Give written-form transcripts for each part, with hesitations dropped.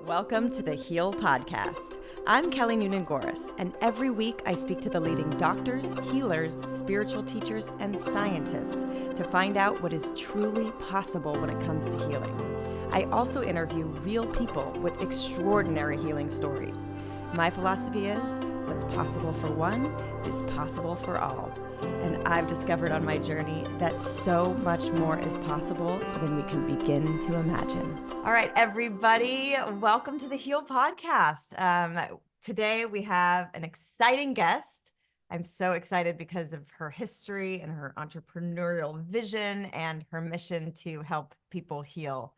Welcome to the Heal Podcast. I'm Kelly Noonan-Goris, and every week I speak to the leading doctors, healers, spiritual teachers, and scientists to find out what is truly possible when it comes to healing. I also interview real people with extraordinary healing stories. My philosophy is, what's possible for one is possible for all. And I've discovered on my journey that so much more is possible than we can begin to imagine. All right, everybody, welcome to the Heal Podcast. Today we have an exciting guest. I'm so excited because of her history and her entrepreneurial vision and her mission to help people heal.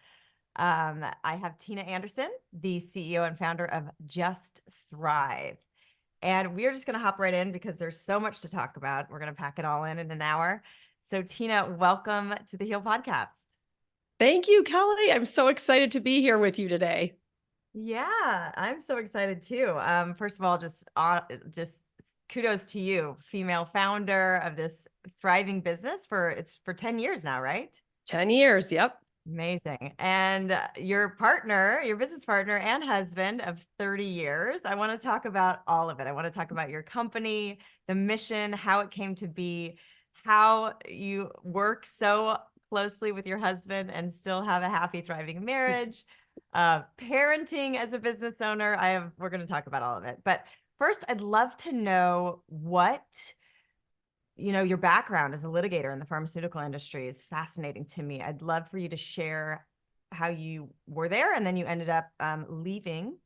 I have Tina Anderson, the CEO and founder of Just Thrive. And we're just going to hop right in because there's so much to talk about. We're going to pack it all in an hour. So Tina, welcome to the Heal Podcast. Thank you, Kelly. I'm so excited to be here with you today. Yeah, I'm so excited too. First of all, just kudos to you, female founder of this thriving business for 10 years now, right? 10 years. Yep. Amazing. And your business partner and husband of 30 years. I want to talk about all of it. I want to talk about your company, the mission, how it came to be, how you work so closely with your husband and still have a happy, thriving marriage, parenting as a business owner. We're going to talk about all of it. But first, I'd love to know your background as a litigator in the pharmaceutical industry is fascinating to me. I'd love for you to share how you were there and then you ended up leaving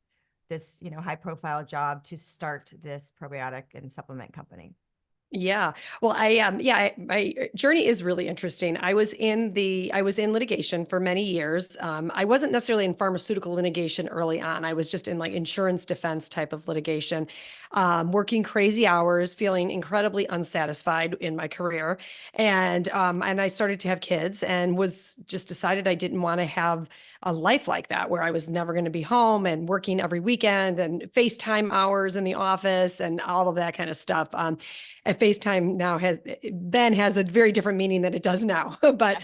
this, high profile job to start this probiotic and supplement company. Yeah. Well, my journey is really interesting. I was in litigation for many years. I wasn't necessarily in pharmaceutical litigation early on. I was just in like insurance defense type of litigation, working crazy hours, feeling incredibly unsatisfied in my career. And I started to have kids and was just decided I didn't want to have a life like that where I was never going to be home and working every weekend and FaceTime hours in the office and all of that kind of stuff. And FaceTime now has a very different meaning than it does now. But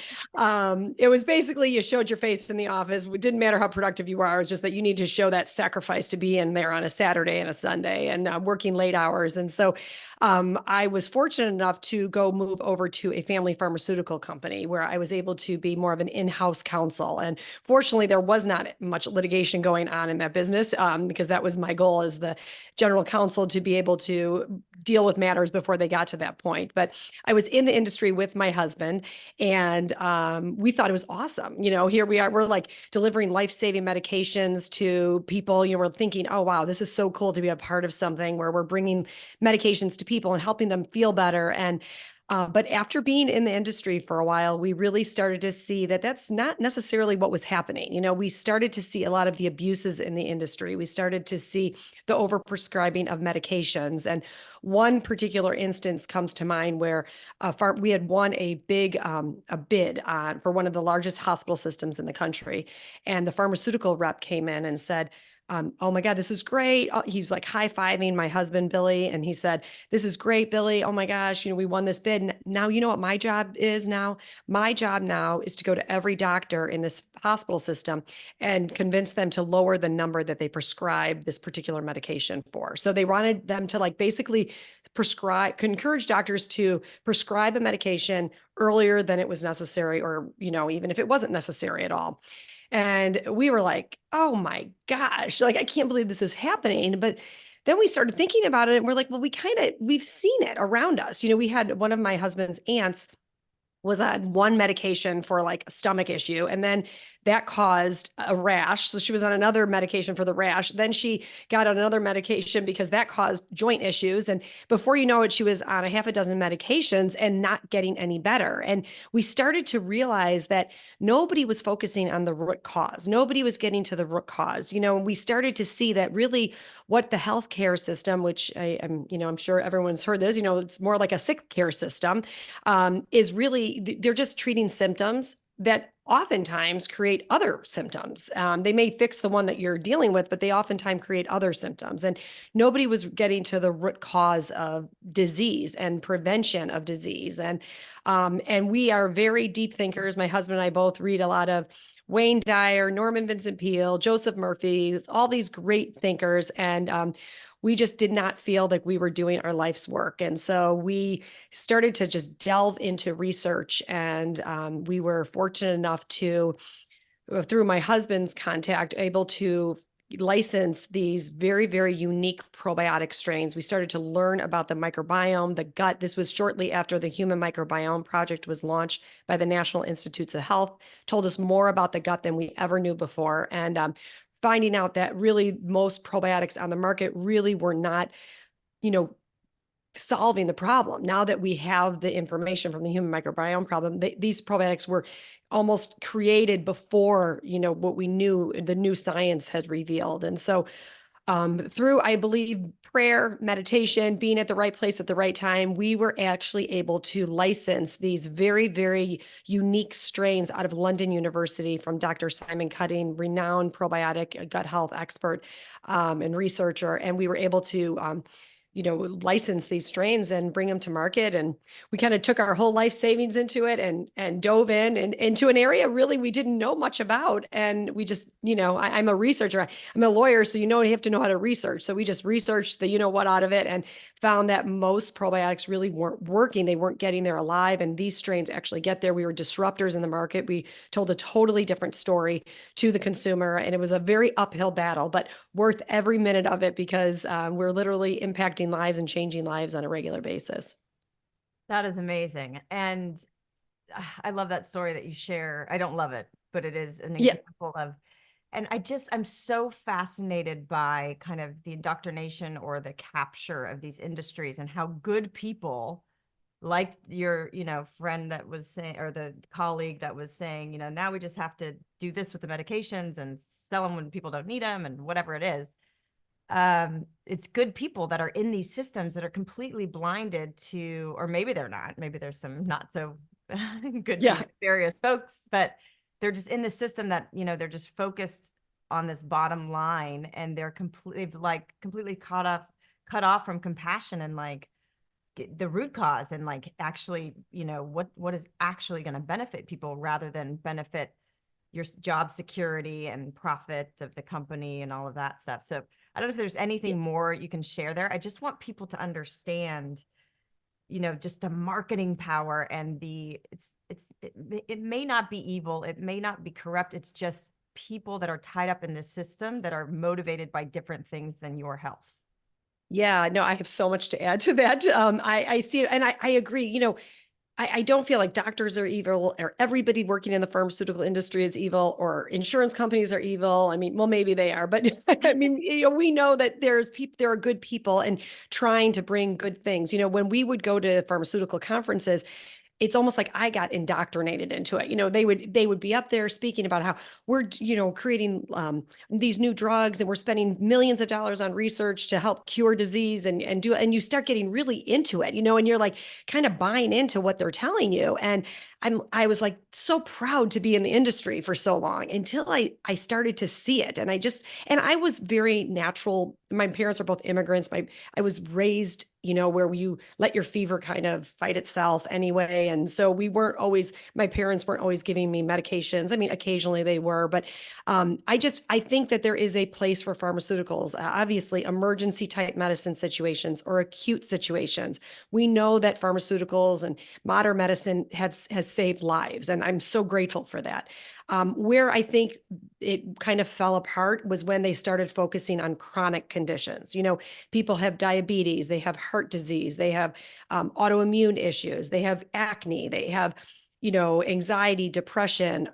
it was basically you showed your face in the office. It didn't matter how productive you are. It was just that you need to show that sacrifice to be in there on a Saturday and a Sunday and working late hours. And so I was fortunate enough to go move over to a family pharmaceutical company where I was able to be more of an in-house counsel. And fortunately, there was not much litigation going on in that business because that was my goal as the general counsel to be able to deal with matters before they got to that point. But I was in the industry with my husband and we thought it was awesome. Here we are, we're like delivering life-saving medications to people. We're thinking, oh, wow, this is so cool to be a part of something where we're bringing medications to people and helping them feel better. But after being in the industry for a while, we really started to see that that's not necessarily what was happening. We started to see a lot of the abuses in the industry. We started to see the overprescribing of medications. And one particular instance comes to mind where we had won a big bid for one of the largest hospital systems in the country. And the pharmaceutical rep came in and said, oh my God, this is great. He was like high-fiving my husband, Billy. And he said, this is great, Billy. Oh my gosh, we won this bid. Now, you know what my job is now? My job now is to go to every doctor in this hospital system and convince them to lower the number that they prescribe this particular medication for. So they wanted them to like basically encourage doctors to prescribe a medication earlier than it was necessary, or, even if it wasn't necessary at all. And we were like, oh my gosh, like, I can't believe this is happening. But then we started thinking about it and we're like, well, we've seen it around us. We had one of my husband's aunts was on one medication for like a stomach issue. And then that caused a rash. So she was on another medication for the rash. Then she got on another medication because that caused joint issues. And before you know it, she was on a half a dozen medications and not getting any better. And we started to realize that nobody was focusing on the root cause. Nobody was getting to the root cause. We started to see that really what the healthcare system, which I'm sure everyone's heard this, it's more like a sick care system, is really, they're just treating symptoms that oftentimes create other symptoms. They may fix the one that you're dealing with, but they oftentimes create other symptoms. And nobody was getting to the root cause of disease and prevention of disease. And And we are very deep thinkers. My husband and I both read a lot of Wayne Dyer, Norman Vincent Peale, Joseph Murphy, all these great thinkers. And we just did not feel like we were doing our life's work. And so we started to just delve into research. And we were fortunate enough to, through my husband's contact, able to license these very, very unique probiotic strains. We started to learn about the microbiome, the gut. This was shortly after the Human Microbiome Project was launched by the National Institutes of Health, told us more about the gut than we ever knew before. And finding out that really most probiotics on the market really were not, solving the problem. Now that we have the information from the human microbiome problem, these probiotics were almost created before, what we knew, the new science had revealed. And so through, I believe, prayer, meditation, being at the right place at the right time, we were actually able to license these very, very unique strains out of London University from Dr. Simon Cutting, renowned probiotic gut health expert and researcher. And we were able to license these strains and bring them to market. And we kind of took our whole life savings into it and dove in and into an area really we didn't know much about. And we just, I'm a researcher. I'm a lawyer, so you have to know how to research. So we just researched the what out of it and found that most probiotics really weren't working. They weren't getting there alive. And these strains actually get there. We were disruptors in the market. We told a totally different story to the consumer. And it was a very uphill battle, but worth every minute of it because we're literally impacting lives and changing lives on a regular basis. That is amazing. And I love that story that you share. I don't love it, but it is an example of, and I'm so fascinated by kind of the indoctrination or the capture of these industries and how good people like your, friend that was saying, or the colleague that was saying, now we just have to do this with the medications and sell them when people don't need them and whatever it is. It's good people that are in these systems that are completely blinded to, or maybe they're not, maybe there's some not so good, various folks, but they're just in the system that, they're just focused on this bottom line and they're completely cut off from compassion and the root cause and actually, what is actually going to benefit people rather than benefit your job security and profit of the company and all of that stuff. So I don't know if there's anything more you can share there. I just want people to understand, just the marketing power and it may not be evil. It may not be corrupt. It's just people that are tied up in this system that are motivated by different things than your health. Yeah, no, I have so much to add to that. I see it and I agree, I don't feel like doctors are evil or everybody working in the pharmaceutical industry is evil or insurance companies are evil. I mean, well, maybe they are, but I mean, we know that there are good people and trying to bring good things. When we would go to pharmaceutical conferences, it's almost like I got indoctrinated into it. They would be up there speaking about how we're, creating these new drugs and we're spending millions of dollars on research to help cure disease and you start getting really into it, and you're like kind of buying into what they're telling you. And I was like so proud to be in the industry for so long until I started to see it. And I was very natural. My parents are both immigrants. I was raised, where you let your fever kind of fight itself anyway. And so my parents weren't always giving me medications. I mean, occasionally they were, but I think that there is a place for pharmaceuticals, obviously emergency type medicine situations or acute situations. We know that pharmaceuticals and modern medicine has saved lives. And I'm so grateful for that. Where I think it kind of fell apart was when they started focusing on chronic conditions. People have diabetes, they have heart disease, they have autoimmune issues, they have acne, they have, anxiety, depression,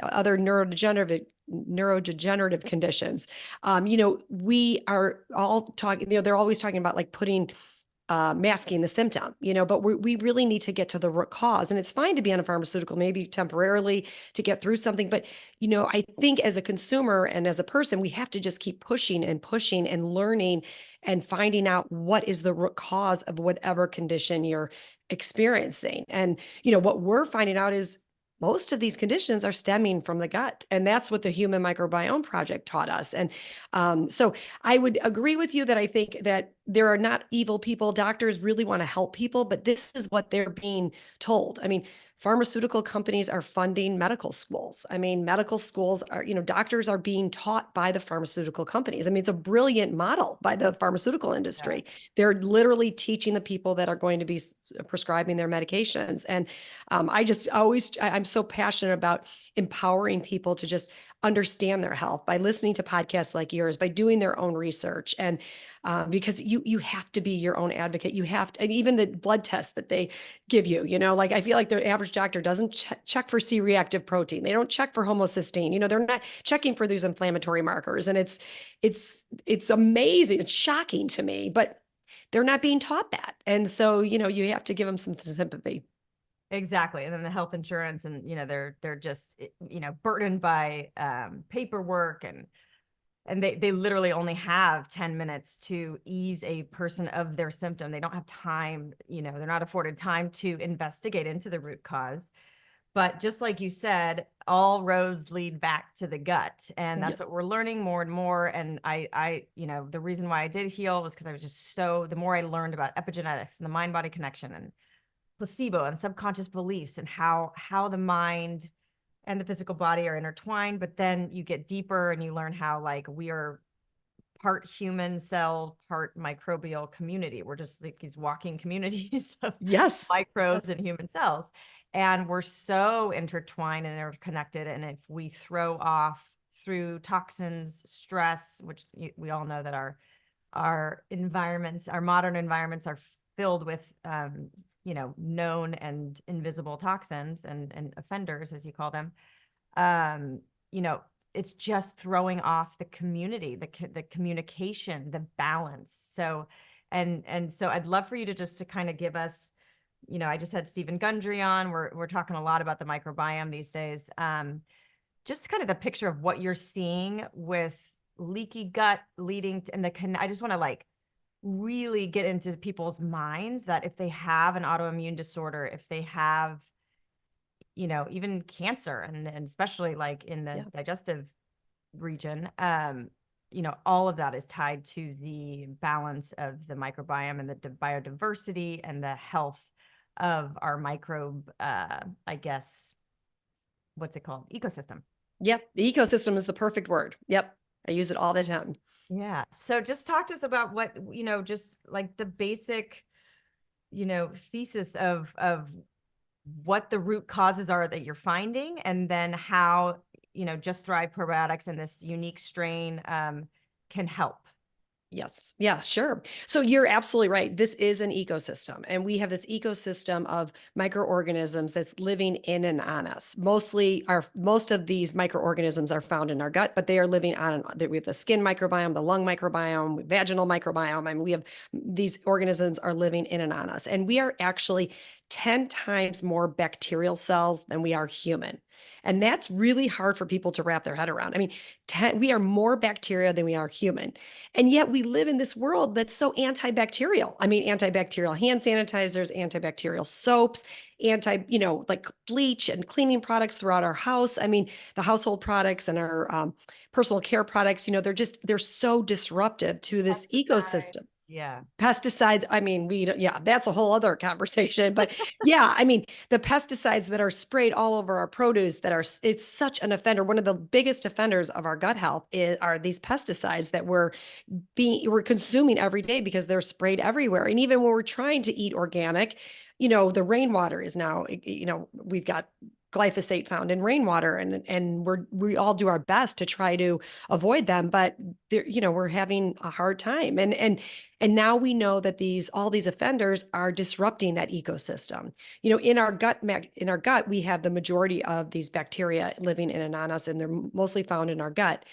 other neurodegenerative conditions. We are all talking, they're always talking about putting masking the symptom, but we really need to get to the root cause. And it's fine to be on a pharmaceutical, maybe temporarily to get through something. But, I think as a consumer and as a person, we have to just keep pushing and learning and finding out what is the root cause of whatever condition you're experiencing. And, what we're finding out is most of these conditions are stemming from the gut. And that's what the Human Microbiome Project taught us. And so I would agree with you that I think that there are not evil people. Doctors really want to help people, but this is what they're being told. I mean, pharmaceutical companies are funding medical schools. I mean, medical schools are, doctors are being taught by the pharmaceutical companies. I mean, it's a brilliant model by the pharmaceutical industry. They're literally teaching the people that are going to be prescribing their medications. And I'm so passionate about empowering people to just understand their health by listening to podcasts like yours, by doing their own research. And because you have to be your own advocate. You have to, and even the blood tests that they give you, like I feel like the average doctor doesn't check for C-reactive protein. They don't check for homocysteine. They're not checking for these inflammatory markers. And it's amazing. It's shocking to me, but they're not being taught that. And so, you have to give them some sympathy. Exactly. And then the health insurance and, they're just, burdened by paperwork and they literally only have 10 minutes to ease a person of their symptom. They don't have time, they're not afforded time to investigate into the root cause. But just like you said, all roads lead back to the gut. And that's what we're learning more and more. And I the reason why I did heal was because I was just the more I learned about epigenetics and the mind-body connection and placebo and subconscious beliefs and how the mind and the physical body are intertwined, but then you get deeper and you learn how like we are part human cell, part microbial community. We're just like these walking communities of microbes and human cells. And we're so intertwined and interconnected. And if we throw off through toxins, stress, which we all know that our environments, our modern environments are filled with, known and invisible toxins and offenders, as you call them, it's just throwing off the community, the communication, the balance. So, and so I'd love for you to kind of give us, I just had Stephen Gundry on. We're talking a lot about the microbiome these days. Just kind of the picture of what you're seeing with leaky gut leading to, and I just want to really get into people's minds that if they have an autoimmune disorder, if they have, even cancer and especially in the digestive region, all of that is tied to the balance of the microbiome and the biodiversity and the health of our microbe, what's it called? Ecosystem. Yep. The ecosystem is the perfect word. Yep. I use it all the time. Yeah. So just talk to us about what, just like the basic, thesis of what the root causes are that you're finding, and then how, Just Thrive Probiotics and this unique strain can help. Yes. Yeah, sure. So you're absolutely right. This is an ecosystem, and we have this ecosystem of microorganisms that's living in and on us. Most of these microorganisms are found in our gut, but they are living on. We have the skin microbiome, the lung microbiome, vaginal microbiome. I mean, we have these organisms are living in and on us, and we are actually 10 times more bacterial cells than we are human. And that's really hard for people to wrap their head around. I mean, we are more bacteria than we are human. And yet we live in this world that's so antibacterial. I mean, antibacterial hand sanitizers, antibacterial soaps, like bleach and cleaning products throughout our house. I mean, the household products and our personal care products, they're so disruptive to this ecosystem. Yeah. Pesticides. I mean, that's a whole other conversation, but I mean, the pesticides that are sprayed all over our produce it's such an offender. One of the biggest offenders of our gut health are these pesticides that we're consuming every day because they're sprayed everywhere. And even when we're trying to eat organic, the rainwater is now, we've got glyphosate found in rainwater, and we all do our best to try to avoid them, but we're having a hard time. And now we know that all these offenders are disrupting that ecosystem. In our gut, we have the majority of these bacteria living in and on us, and they're mostly found in our gut.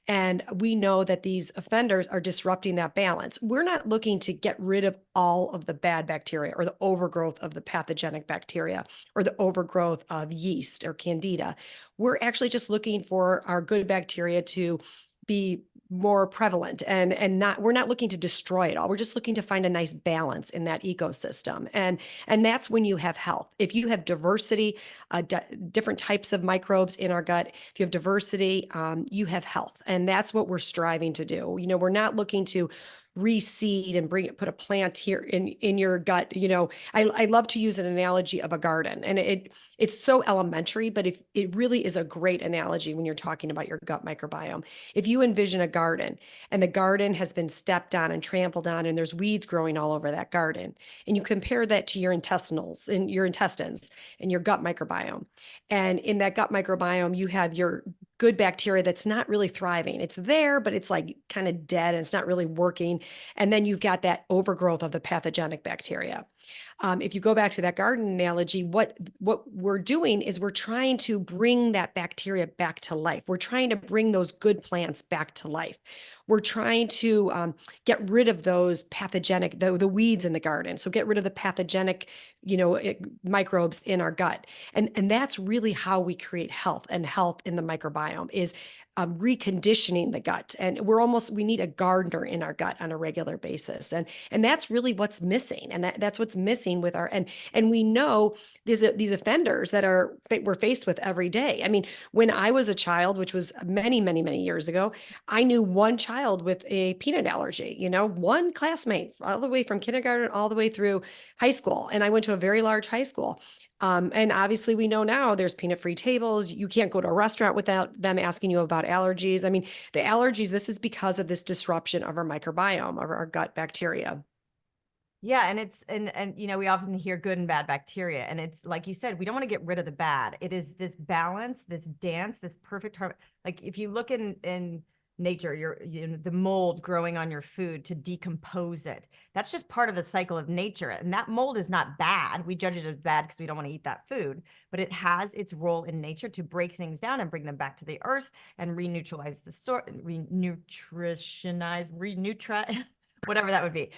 And we know that these offenders are disrupting that balance. We're not looking to get rid of all of the bad bacteria or the overgrowth of the pathogenic bacteria or the overgrowth of yeast or candida. We're actually just looking for our good bacteria to be more prevalent, and we're not looking to destroy it all. We're just looking to find a nice balance in that ecosystem. And that's when you have health. If you have diversity, different types of microbes in our gut, if you have diversity, you have health. And that's what we're striving to do. We're not looking to reseed and put a plant here in your gut. I love to use an analogy of a garden, and it's so elementary, but if it really is a great analogy when you're talking about your gut microbiome. If you envision a garden, and the garden has been stepped on and trampled on, and there's weeds growing all over that garden, and you compare that to your intestines and your gut microbiome. And in that gut microbiome, you have your good bacteria that's not really thriving. It's there, but it's like kind of dead and it's not really working. And then you've got that overgrowth of the pathogenic bacteria. If you go back to that garden analogy, what we're doing is we're trying to bring that bacteria back to life. We're trying to bring those good plants back to life. We're trying to get rid of those pathogenic, the weeds in the garden. So get rid of the pathogenic, microbes in our gut. And that's really how we create health, and health in the microbiome is reconditioning the gut. And we need a gardener in our gut on a regular basis. And that's really what's missing. And that's what's missing with and we know these offenders that we're faced with every day. I mean, when I was a child, which was many, many, many years ago, I knew one child with a peanut allergy, one classmate all the way from kindergarten all the way through high school. And I went to a very large high school. And obviously we know now there's peanut-free tables. You can't go to a restaurant without them asking you about allergies. I mean, the allergies, this is because of this disruption of our microbiome, of our gut bacteria. Yeah. And we often hear good and bad bacteria. And it's like you said, we don't want to get rid of the bad. It is this balance, this dance, this perfect harmony. Like if you look in nature, the mold growing on your food to decompose it. That's just part of the cycle of nature. And that mold is not bad. We judge it as bad because we don't want to eat that food, but it has its role in nature to break things down and bring them back to the earth and reneutralize whatever that would be,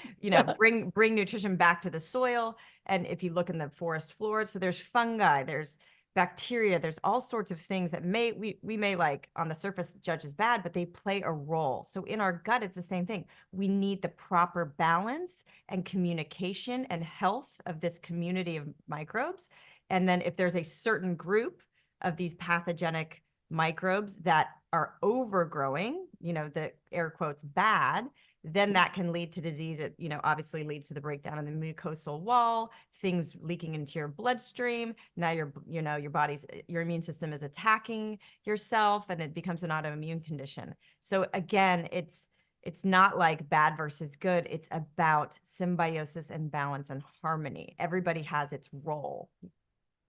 bring nutrition back to the soil. And if you look in the forest floor, so there's fungi, there's bacteria, there's all sorts of things that we may like on the surface judge as bad, but they play a role. So in our gut, it's the same thing. We need the proper balance and communication and health of this community of microbes. And then if there's a certain group of these pathogenic microbes that are overgrowing, the air quotes bad, then that can lead to disease. It, obviously leads to the breakdown of the mucosal wall, things leaking into your bloodstream. Now your immune system is attacking yourself, and it becomes an autoimmune condition. So again, it's not like bad versus good. It's about symbiosis and balance and harmony. Everybody has its role.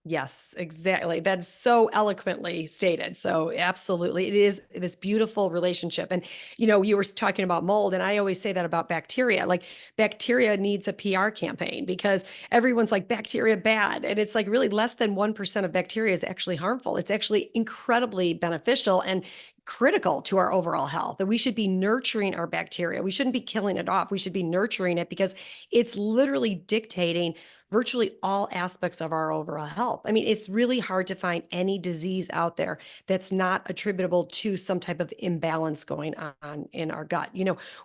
Yes, exactly. That's so eloquently stated. So absolutely. It is this beautiful relationship. And, you were talking about mold, and I always say that about bacteria. Like bacteria needs a PR campaign because everyone's like bacteria bad. And it's like really less than 1% of bacteria is actually harmful. It's actually incredibly beneficial and critical to our overall health. And we should be nurturing our bacteria. We shouldn't be killing it off. We should be nurturing it because it's literally dictating virtually all aspects of our overall health. I mean, it's really hard to find any disease out there that's not attributable to some type of imbalance going on in our gut.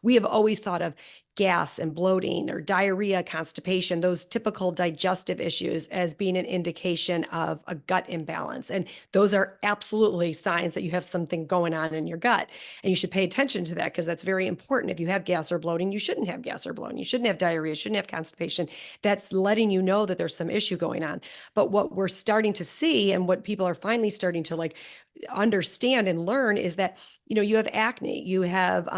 We have always thought of gas and bloating or diarrhea, constipation, those typical digestive issues as being an indication of a gut imbalance. And those are absolutely signs that you have something going on in your gut. And you should pay attention to that because that's very important. If you have gas or bloating, you shouldn't have gas or bloating. You shouldn't have diarrhea, shouldn't have constipation. That's letting you know that there's some issue going on. But what we're starting to see and what people are finally starting to understand and learn is that, you have acne, you have,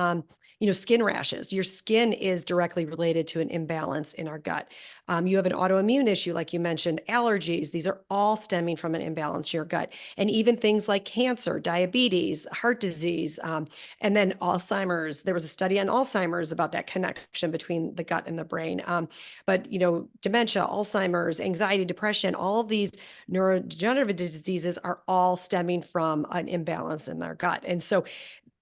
skin rashes. Your skin is directly related to an imbalance in our gut. You have an autoimmune issue, like you mentioned, allergies. These are all stemming from an imbalance in your gut. And even things like cancer, diabetes, heart disease, and then Alzheimer's. There was a study on Alzheimer's about that connection between the gut and the brain. But dementia, Alzheimer's, anxiety, depression, all of these neurodegenerative diseases are all stemming from an imbalance in our gut. And so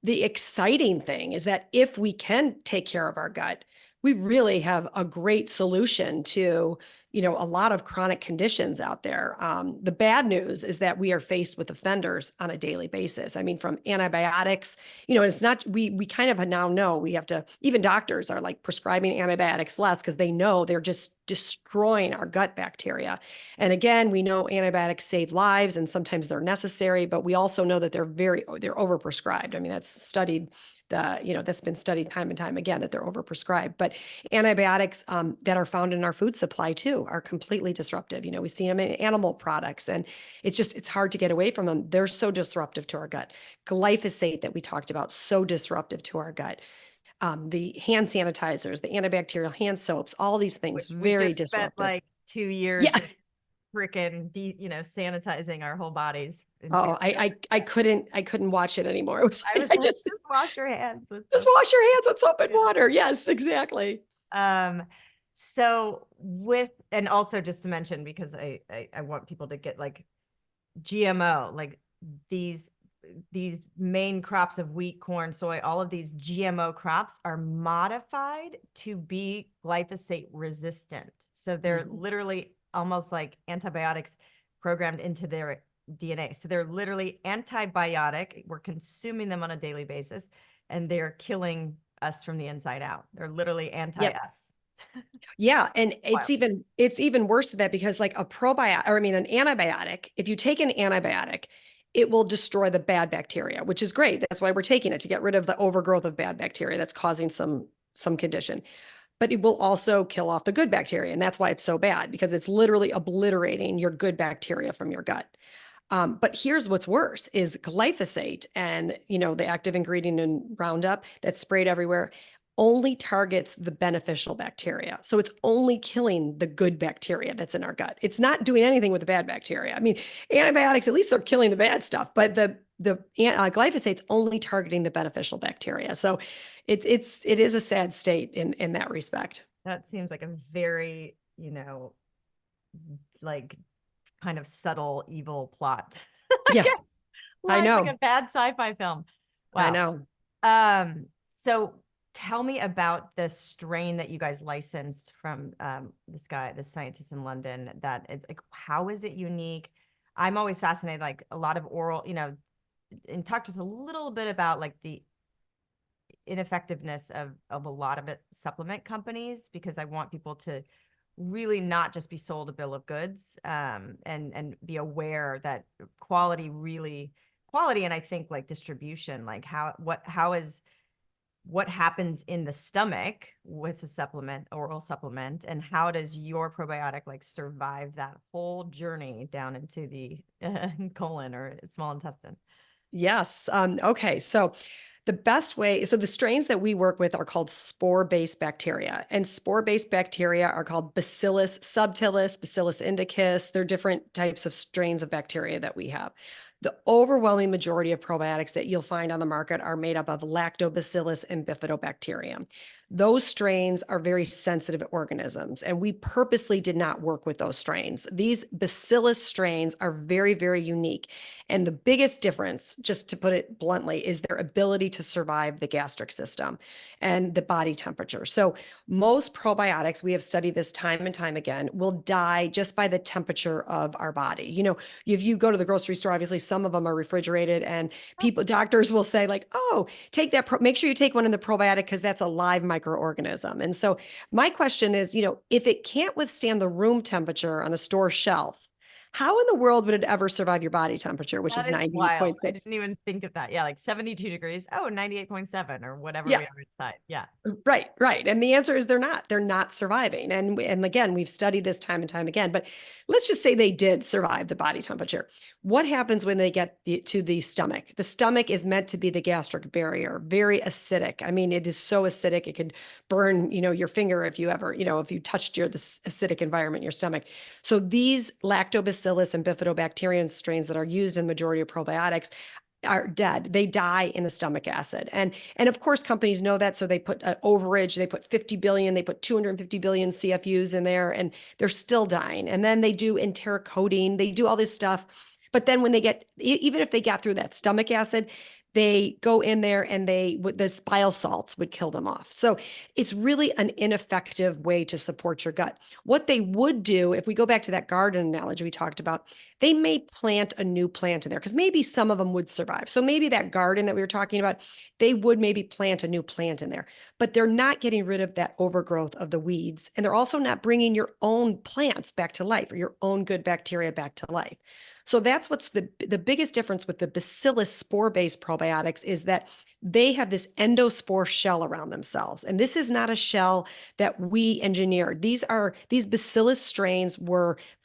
the exciting thing is that if we can take care of our gut, we really have a great solution to a lot of chronic conditions out there. The bad news is that we are faced with offenders on a daily basis. I mean, from antibiotics, it's not, we kind of now know we have to, even doctors are like prescribing antibiotics less because they know they're just destroying our gut bacteria. And again, we know antibiotics save lives and sometimes they're necessary, but we also know that they're overprescribed. I mean, that's been studied time and time again that they're overprescribed. But antibiotics that are found in our food supply too are completely disruptive. We see them in animal products, and it's hard to get away from them. They're so disruptive to our gut. Glyphosate that we talked about, so disruptive to our gut. The hand sanitizers, the antibacterial hand soaps, all these things, Which very we just disruptive. spent like 2 years Yeah. freaking, sanitizing our whole bodies. Oh, I couldn't watch it anymore. It was I was I like, just wash your hands. just wash your hands with soap and water. Yes, exactly. So and also just to mention, because I want people to get like GMO, like these main crops of wheat, corn, soy, all of these GMO crops are modified to be glyphosate resistant. So they're literally almost like antibiotics programmed into their DNA. So they're literally antibiotic. We're consuming them on a daily basis, and they're killing us from the inside out. They're literally anti-us. Yeah. And it's even worse than that, because like an antibiotic, if you take an antibiotic, it will destroy the bad bacteria, which is great. That's why we're taking it, to get rid of the overgrowth of bad bacteria that's causing some condition. But it will also kill off the good bacteria. And that's why it's so bad, because it's literally obliterating your good bacteria from your gut. But here's what's worse is glyphosate, and the active ingredient in Roundup that's sprayed everywhere only targets the beneficial bacteria. So it's only killing the good bacteria that's in our gut. It's not doing anything with the bad bacteria. I mean, antibiotics, at least they're killing the bad stuff, but the glyphosate's only targeting the beneficial bacteria. So it is a sad state in that respect. That seems like a very, like kind of subtle evil plot. Yeah, I know. Like a bad sci-fi film. Wow. I know. So tell me about the strain that you guys licensed from this scientist in London. That is like, how is it unique? I'm always fascinated, like a lot of oral, and talk to us a little bit about like the ineffectiveness of a lot of supplement companies, because I want people to really not just be sold a bill of goods, and be aware that quality, and I think like distribution, like what happens in the stomach with a supplement, oral supplement, and how does your probiotic like survive that whole journey down into the colon or small intestine? Yes. Okay. So the strains that we work with are called spore-based bacteria, and spore-based bacteria are called Bacillus subtilis, Bacillus indicus. They're different types of strains of bacteria that we have. The overwhelming majority of probiotics that you'll find on the market are made up of lactobacillus and bifidobacterium. Those strains are very sensitive organisms, and we purposely did not work with those strains. These bacillus strains are very, very unique. And the biggest difference, just to put it bluntly, is their ability to survive the gastric system and the body temperature. So most probiotics, we have studied this time and time again, will die just by the temperature of our body. If you go to the grocery store, obviously some of them are refrigerated, and doctors will say like, oh, make sure you take one in the probiotic because that's a live microorganism. And so my question is, if it can't withstand the room temperature on the store shelf, how in the world would it ever survive your body temperature, which is 98.6? I didn't even think of that. Yeah, like 72 degrees. Oh, 98.7 or whatever Yeah. we are inside. Yeah. Right. And the answer is they're not surviving. And again, we've studied this time and time again, but let's just say they did survive the body temperature. What happens when they get to the stomach? The stomach is meant to be the gastric barrier, very acidic. I mean, it is so acidic, it could burn, your finger if you touched this acidic environment in your stomach. So these lactobacillus and bifidobacterium strains that are used in the majority of probiotics are dead. They die in the stomach acid. And of course, companies know that. So they put an overage, they put 50 billion, they put 250 billion CFUs in there, and they're still dying. And then they do enterocoding, they do all this stuff. But then when even if they got through that stomach acid, they go in there and the bile salts would kill them off. So it's really an ineffective way to support your gut. What they would do, if we go back to that garden analogy we talked about, they may plant a new plant in there because maybe some of them would survive. So maybe that garden that we were talking about, they would maybe plant a new plant in there, but they're not getting rid of that overgrowth of the weeds. And they're also not bringing your own plants back to life or your own good bacteria back to life. So that's what's the biggest difference with the Bacillus spore-based probiotics is that they have this endospore shell around themselves. And this is not a shell that we engineered. These Bacillus strains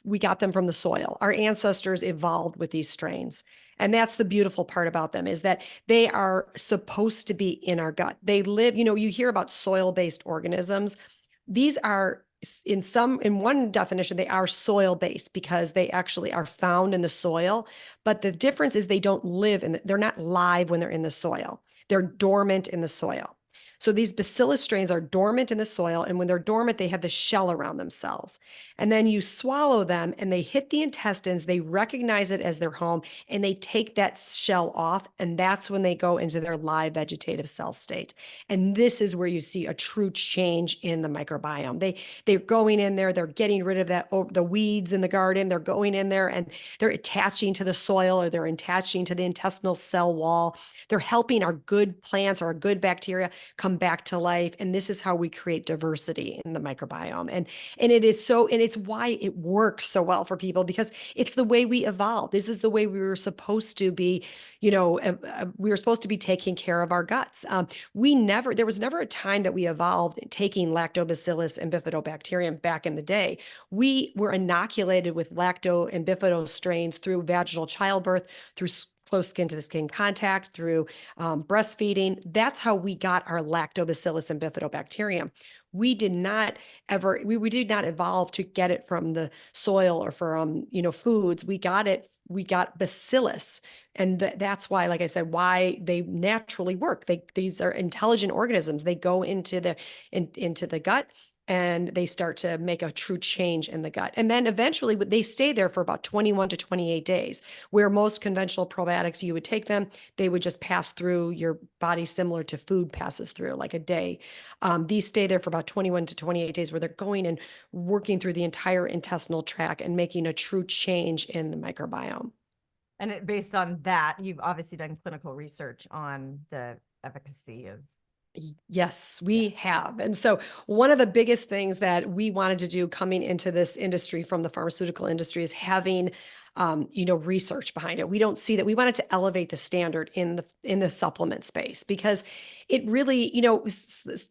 we got them from the soil. Our ancestors evolved with these strains. And that's the beautiful part about them is that they are supposed to be in our gut. They live, you hear about soil-based organisms. These are in one definition, they are soil-based because they actually are found in the soil. But the difference is they don't live they're not live when they're in the soil. They're dormant in the soil. So these Bacillus strains are dormant in the soil. And when they're dormant, they have the shell around themselves. And then you swallow them and they hit the intestines. They recognize it as their home and they take that shell off. And that's when they go into their live vegetative cell state. And this is where you see a true change in the microbiome. They're going in there, they're getting rid of the weeds in the garden. They're going in there and they're attaching to the soil or they're attaching to the intestinal cell wall. They're helping our good plants or our good bacteria come back to life. And this is how we create diversity in the microbiome. And it's why it works so well for people because it's the way we evolved. This is the way we were supposed to be, we were supposed to be taking care of our guts. There was never a time that we evolved taking lactobacillus and bifidobacterium back in the day. We were inoculated with lacto and bifido strains through vaginal childbirth, through close skin to the skin contact, through breastfeeding. That's how we got our lactobacillus and bifidobacterium. We did not evolve to get it from the soil or from, foods. We got bacillus. And that's why, like I said, why they naturally work. These are intelligent organisms. They go into the gut and they start to make a true change in the gut. And then eventually they stay there for about 21 to 28 days, where most conventional probiotics, you would take them, they would just pass through your body similar to food passes through, like a day. These stay there for about 21 to 28 days, where they're going and working through the entire intestinal tract and making a true change in the microbiome. And based on that, you've obviously done clinical research on the efficacy of. Yes, we have. And so one of the biggest things that we wanted to do coming into this industry from the pharmaceutical industry is having research behind it. We don't see that. We wanted to elevate the standard in the supplement space because it really,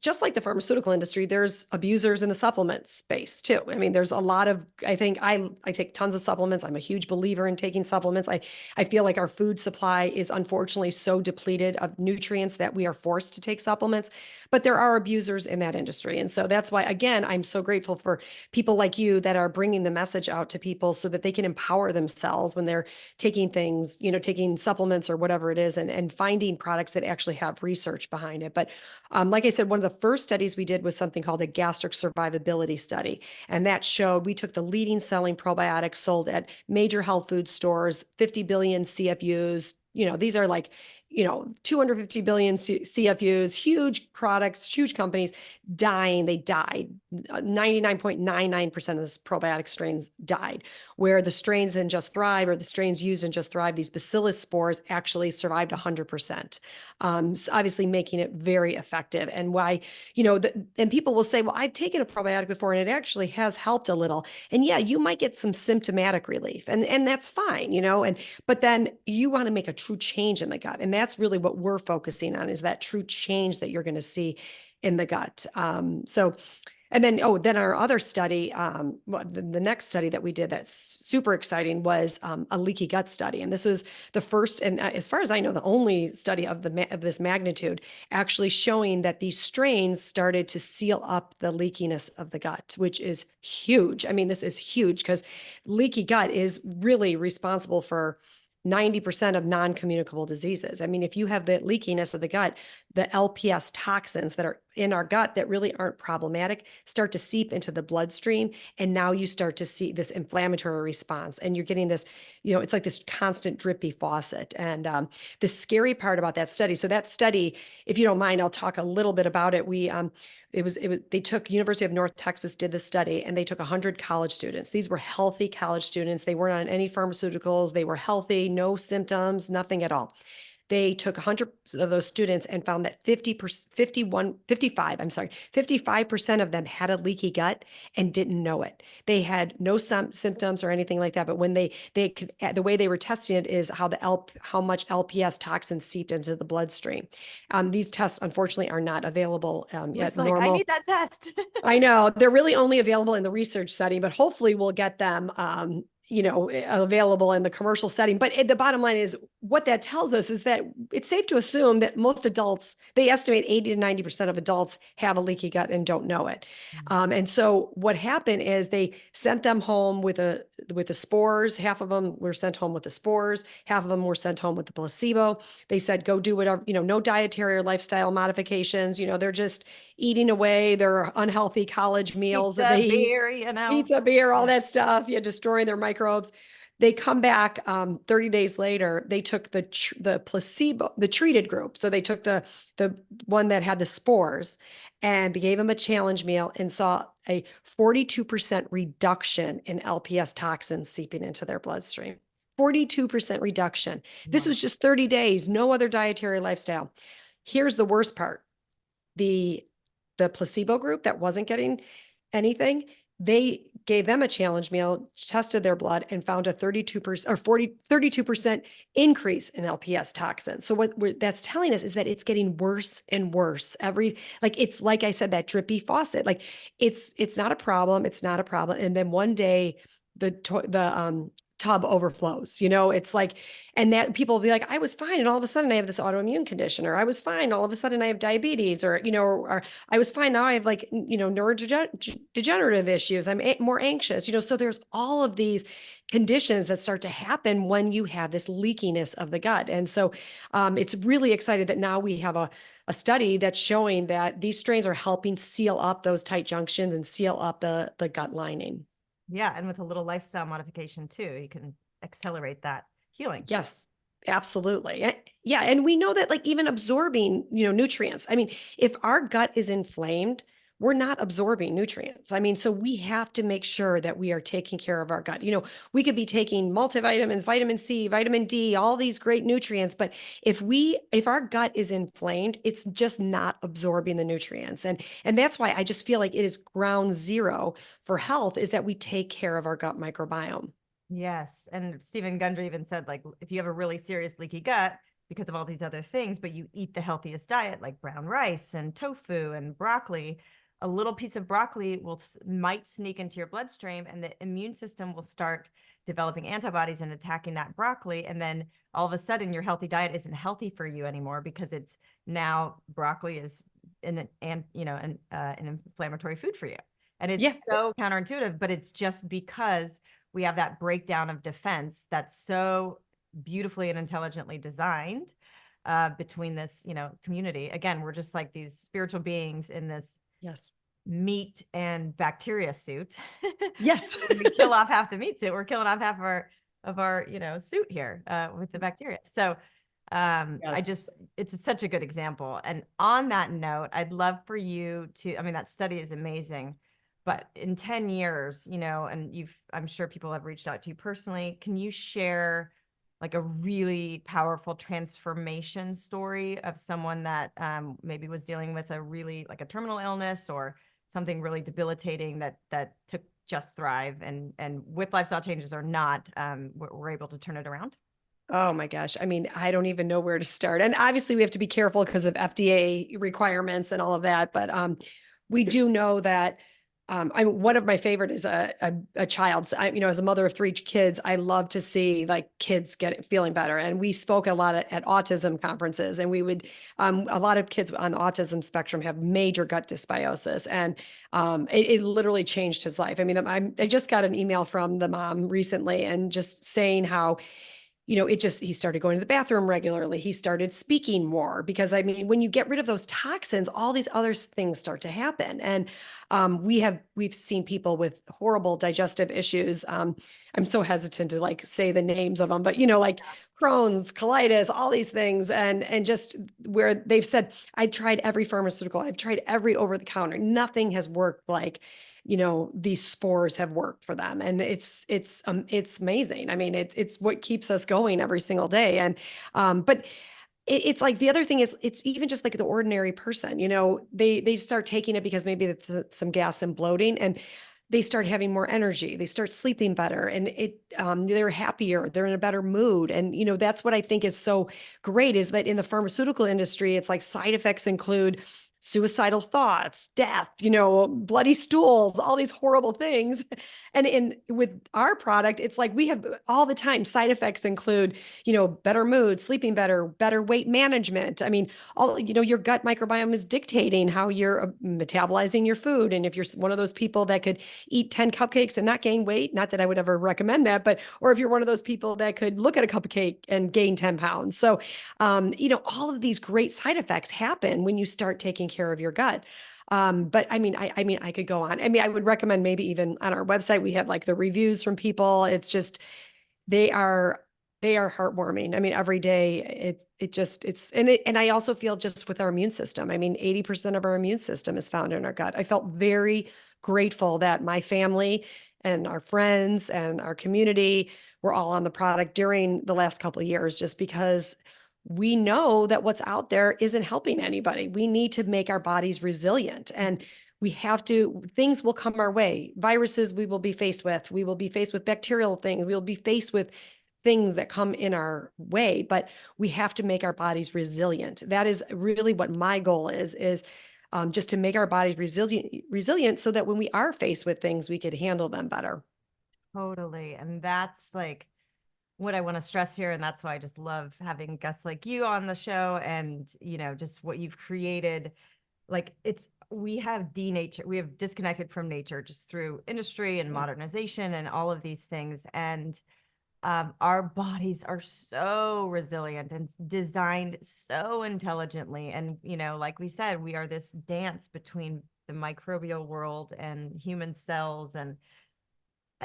just like the pharmaceutical industry, there's abusers in the supplement space too. I mean, there's a lot of, I think I take tons of supplements. I'm a huge believer in taking supplements. I feel like our food supply is unfortunately so depleted of nutrients that we are forced to take supplements, but there are abusers in that industry. And so that's why, again, I'm so grateful for people like you that are bringing the message out to people so that they can empower themselves when they're taking things, taking supplements or whatever it is, and finding products that actually have research behind it. But like I said, one of the first studies we did was something called a gastric survivability study. And that showed we took the leading selling probiotics sold at major health food stores, 50 billion CFUs. These are like, 250 billion CFUs, huge products, huge companies dying. They died. 99.99% of this probiotic strains died, where the strains in Just Thrive or the strains used in Just Thrive, these bacillus spores actually survived 100%. So obviously making it very effective. And why, and people will say, well, I've taken a probiotic before and it actually has helped a little. And yeah, you might get some symptomatic relief and that's fine, but then you want to make a true change in the gut. And that's really what we're focusing on, is that true change that you're going to see in the gut. And then our other study, the next study that we did that's super exciting was a leaky gut study. And this was the first, and as far as I know, the only study of this magnitude, actually showing that these strains started to seal up the leakiness of the gut, which is huge. I mean, this is huge because leaky gut is really responsible for 90% of non-communicable diseases. I mean, if you have the leakiness of the gut, the LPS toxins that are in our gut that really aren't problematic start to seep into the bloodstream. And now you start to see this inflammatory response, and you're getting this, it's like this constant drippy faucet. And the scary part about that study, so that study, if you don't mind, I'll talk a little bit about it. They took University of North Texas did the study, and they took 100 college students. These were healthy college students. They weren't on any pharmaceuticals. They were healthy, no symptoms, nothing at all. They took 100 of those students and found that 55% of them had a leaky gut and didn't know it. They had no symptoms or anything like that. But when the way they were testing it is how much LPS toxins seeped into the bloodstream. These tests, unfortunately, are not available yet. I need that test. I know they're really only available in the research setting, but hopefully we'll get them available in the commercial setting. But the bottom line is, what that tells us is that it's safe to assume that most adults, they estimate 80 to 90% of adults have a leaky gut and don't know it. And so what happened is they sent them home with the spores. Half of them were sent home with the spores. Half of them were sent home with the placebo. They said, go do whatever, no dietary or lifestyle modifications. They're just eating away their unhealthy college meals Pizza, that they beer, eat. Pizza, beer, all that stuff. Destroying their microbes. They come back 30 days later. They took the placebo, the treated group. So they took the one that had the spores, and they gave them a challenge meal and saw a 42% reduction in LPS toxins seeping into their bloodstream. 42% reduction. Wow. This was just 30 days, no other dietary lifestyle. Here's the worst part. The placebo group that wasn't getting anything, they gave them a challenge meal, tested their blood, and found a 32% increase in LPS toxins. So what that's telling us is that it's getting worse and worse. It's like I said, that drippy faucet. Like it's not a problem. It's not a problem. And then one day the tub overflows, it's like, and that people will be like, I was fine. And all of a sudden I have this autoimmune condition, or I was fine. All of a sudden I have diabetes, or I was fine. Now I have neurodegenerative issues. I'm more anxious, so there's all of these conditions that start to happen when you have this leakiness of the gut. And so it's really exciting that now we have a study that's showing that these strains are helping seal up those tight junctions and seal up the gut lining. Yeah. And with a little lifestyle modification too, you can accelerate that healing. Yes, absolutely. Yeah. And we know that even absorbing, nutrients, if our gut is inflamed, we're not absorbing nutrients. So we have to make sure that we are taking care of our gut. We could be taking multivitamins, vitamin C, vitamin D, all these great nutrients, but if our gut is inflamed, it's just not absorbing the nutrients. And that's why I just feel like it is ground zero for health, is that we take care of our gut microbiome. Yes. And Stephen Gundry even said, if you have a really serious leaky gut because of all these other things, but you eat the healthiest diet, like brown rice and tofu and broccoli, a little piece of broccoli might sneak into your bloodstream, and the immune system will start developing antibodies and attacking that broccoli. And then all of a sudden your healthy diet isn't healthy for you anymore, because it's now broccoli is an inflammatory food for you. And it's so counterintuitive, but it's just because we have that breakdown of defense that's so beautifully and intelligently designed between this, community. Again, we're just like these spiritual beings in this meat and bacteria suit. Yes. We kill off half the meat suit. We're killing off half of our suit here with the bacteria. So it's such a good example. And on that note, I'd love for you to, that study is amazing, but in 10 years, and I'm sure people have reached out to you personally. Can you share a really powerful transformation story of someone that maybe was dealing with a terminal illness or something really debilitating that took Just Thrive, and with lifestyle changes or not, we're able to turn it around? Oh my gosh. I don't even know where to start. And obviously we have to be careful because of FDA requirements and all of that. But we do know that one of my favorite is a child's, as a mother of 3 kids, I love to see kids feeling better. And we spoke a lot at autism conferences, and we would, a lot of kids on the autism spectrum have major gut dysbiosis, and it literally changed his life. I just got an email from the mom recently and just saying how he started going to the bathroom regularly. He started speaking more because, I mean, when you get rid of those toxins, all these other things start to happen. And we've seen people with horrible digestive issues. I'm so hesitant to like say the names of them, but like Crohn's, colitis, all these things. And just where they've said, I've tried every pharmaceutical, I've tried every over the counter, nothing has worked like these spores have worked for them. And it's amazing. I mean, it's what keeps us going every single day. And, but it's like, the other thing is, it's even just like the ordinary person, they start taking it because maybe some gas and bloating, and they start having more energy, they start sleeping better, and they're happier, they're in a better mood. And that's what I think is so great, is that in the pharmaceutical industry, it's like side effects include suicidal thoughts, death, bloody stools, all these horrible things. And with our product, it's like we have all the time side effects include, better mood, sleeping better weight management. I mean, your gut microbiome is dictating how you're metabolizing your food. And if you're one of those people that could eat 10 cupcakes and not gain weight, not that I would ever recommend that, or if you're one of those people that could look at a cupcake and gain 10 pounds. So, all of these great side effects happen when you start taking care of your gut. But I mean, I could go on. I mean, I would recommend maybe even on our website, we have like the reviews from people. It's just, they are heartwarming. I mean, every day and I also feel just with our immune system, I mean, 80% of our immune system is found in our gut. I felt very grateful that my family and our friends and our community were all on the product during the last couple of years, just because we know that what's out there isn't helping anybody. We need to make our bodies resilient, and things will come our way. Viruses we will be faced with. We will be faced with bacterial things. We will be faced with things that come in our way, but we have to make our bodies resilient. That is really what my goal is just to make our bodies resilient so that when we are faced with things, we could handle them better. Totally. And that's like what I want to stress here. And that's why I just love having guests like you on the show, and, just what you've created. Like we have disconnected from nature just through industry and modernization and all of these things. And our bodies are so resilient and designed so intelligently. And, like we said, we are this dance between the microbial world and human cells. And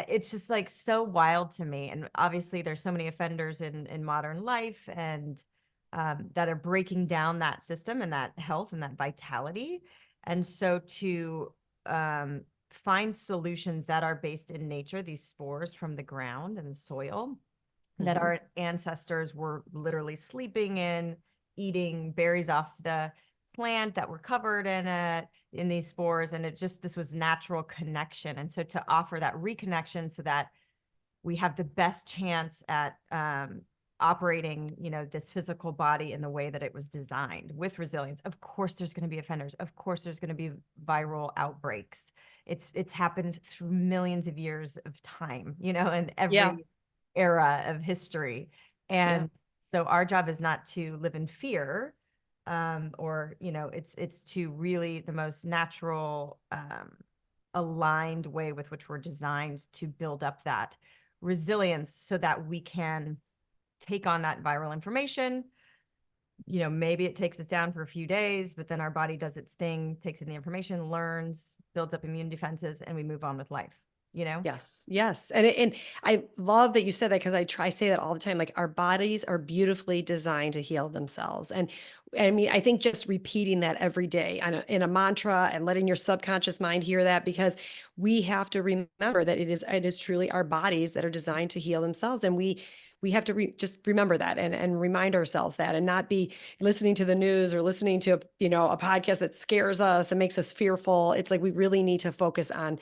it's just like so wild to me. And obviously there's so many offenders in modern life, and that are breaking down that system and that health and that vitality. And so to find solutions that are based in nature, these spores from the ground and the soil that our ancestors were literally sleeping in, eating berries off the plant that were covered in these spores. And this was natural connection. And so to offer that reconnection so that we have the best chance at operating, this physical body in the way that it was designed with resilience. Of course, there's going to be offenders. Of course, there's going to be viral outbreaks. It's happened through millions of years of time, in every era of history. And so our job is not to live in fear, it's to really the most natural, aligned way with which we're designed to build up that resilience so that we can take on that viral information. Maybe it takes us down for a few days, but then our body does its thing, takes in the information, learns, builds up immune defenses, and we move on with life. Yes. And I love that you said that, because I say that all the time. Like, our bodies are beautifully designed to heal themselves. And I mean, I think just repeating that every day in a mantra and letting your subconscious mind hear that, because we have to remember that it is truly our bodies that are designed to heal themselves. And we have to just remember that and remind ourselves that, and not be listening to the news or listening to, a podcast that scares us and makes us fearful. It's like, we really need to focus on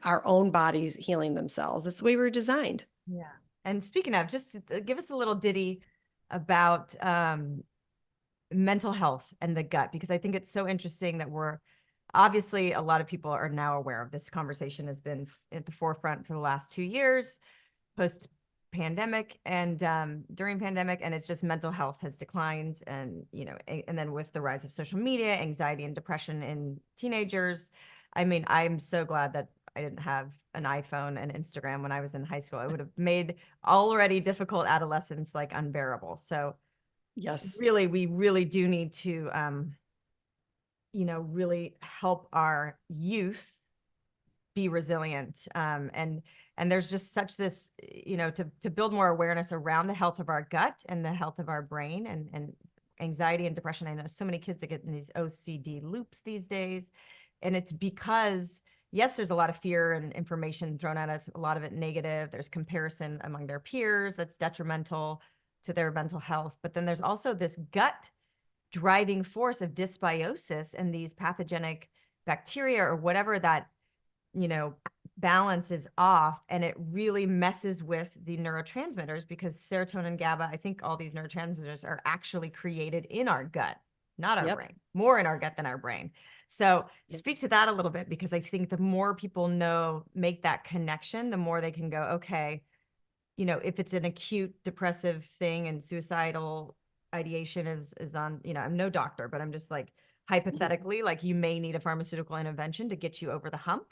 our own bodies healing themselves. That's the way we're designed. Yeah. And speaking of, just give us a little ditty about mental health and the gut, because I think it's so interesting that obviously a lot of people are now aware of this. Conversation has been at the forefront for the last 2 years, post pandemic and during pandemic, and it's just mental health has declined. And, and then with the rise of social media, anxiety and depression in teenagers, I mean, I'm so glad that I didn't have an iPhone and Instagram when I was in high school. It would have made already difficult adolescence like unbearable. So Yes. really, we really do need to, really help our youth be resilient. And there's just such this, to build more awareness around the health of our gut and the health of our brain, and anxiety and depression. I know so many kids that get in these OCD loops these days. And it's because, yes, there's a lot of fear and information thrown at us, a lot of it negative. There's comparison among their peers that's detrimental to their mental health. But then there's also this gut driving force of dysbiosis and these pathogenic bacteria or whatever that, balance is off, and it really messes with the neurotransmitters, because serotonin, GABA, I think all these neurotransmitters are actually created in our gut, not our brain, more in our gut than our brain. So speak to that a little bit, because I think the more people make that connection, the more they can go, okay, if it's an acute depressive thing and suicidal ideation is on, I'm no doctor, but I'm just like hypothetically, like you may need a pharmaceutical intervention to get you over the hump.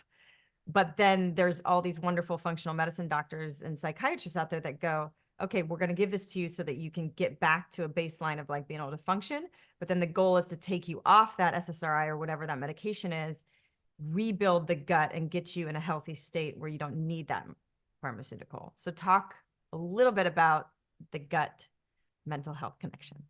But then there's all these wonderful functional medicine doctors and psychiatrists out there that go, okay, we're going to give this to you so that you can get back to a baseline of like being able to function. But then the goal is to take you off that SSRI or whatever that medication is, rebuild the gut and get you in a healthy state where you don't need that pharmaceutical. So talk a little bit about the gut mental health connection.